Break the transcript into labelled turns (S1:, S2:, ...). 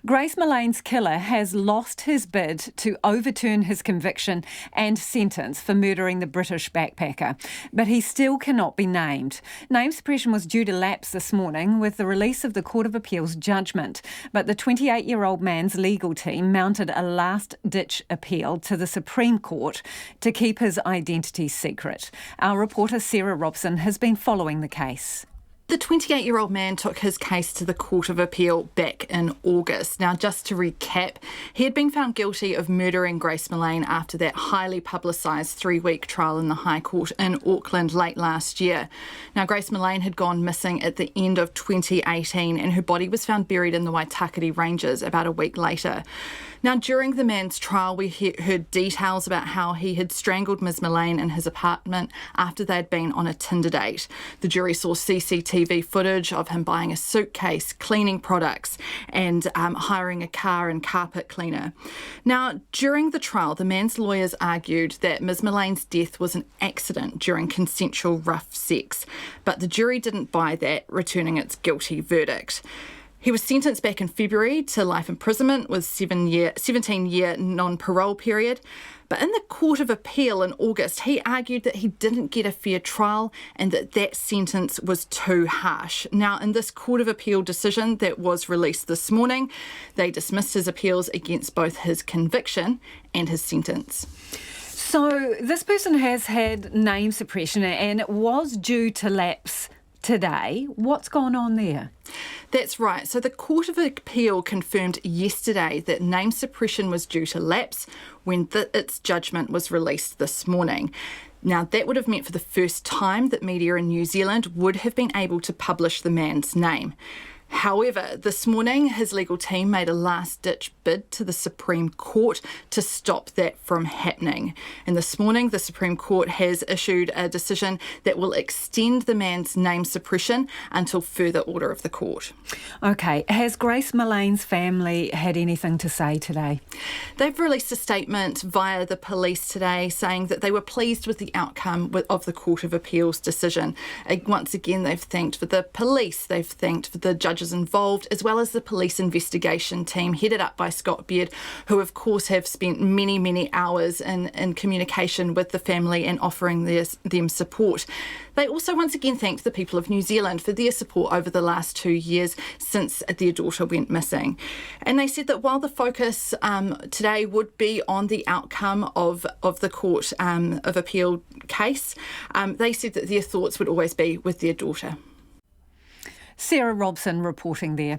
S1: Grace Millane's killer has lost his bid to overturn his conviction and sentence for murdering the British backpacker, but he still cannot be named. Name suppression was due to lapse this morning with the release of the Court of Appeal's judgment, but the 28-year-old man's legal team mounted a last-ditch appeal to the Supreme Court to keep his identity secret. Our reporter Sarah Robson has been following the case.
S2: The 28-year-old man took his case to the Court of Appeal back in August. Now, just to recap, he had been found guilty of murdering Grace Millane after that highly publicised 3-week trial in the High Court in Auckland late last year. Now, Grace Millane had gone missing at the end of 2018 and her body was found buried in the Waitakere Ranges about a week later. Now, during the man's trial, we heard details about how he had strangled Ms Millane in his apartment after they'd been on a Tinder date. The jury saw CCTV footage of him buying a suitcase, cleaning products, and hiring a car and carpet cleaner. Now, during the trial, the man's lawyers argued that Ms Millane's death was an accident during consensual rough sex, but the jury didn't buy that, returning its guilty verdict. He was sentenced back in February to life imprisonment with 17-year non-parole period. But in the Court of Appeal in August, he argued that he didn't get a fair trial and that sentence was too harsh. Now, in this Court of Appeal decision that was released this morning, they dismissed his appeals against both his conviction and his sentence.
S1: So this person has had name suppression and it was due to lapse today. What's gone on there?
S2: That's right. So the Court of Appeal confirmed yesterday that name suppression was due to lapse when its judgment was released this morning. Now, that would have meant for the first time that media in New Zealand would have been able to publish the man's name. However, this morning, his legal team made a last-ditch bid to the Supreme Court to stop that from happening. And this morning, the Supreme Court has issued a decision that will extend the man's name suppression until further order of the court.
S1: OK. Has Grace Millane's family had anything to say today?
S2: They've released a statement via the police today saying that they were pleased with the outcome of the Court of Appeal's decision. Once again, they've thanked for the police, they've thanked for the judges involved, as well as the police investigation team headed up by Scott Beard, who of course have spent many hours in communication with the family and offering them support. They also once again thanked the people of New Zealand for their support over the last 2 years since their daughter went missing. And they said that while the focus today would be on the outcome of the Court of Appeal case, they said that their thoughts would always be with their daughter.
S1: Sarah Robson reporting there.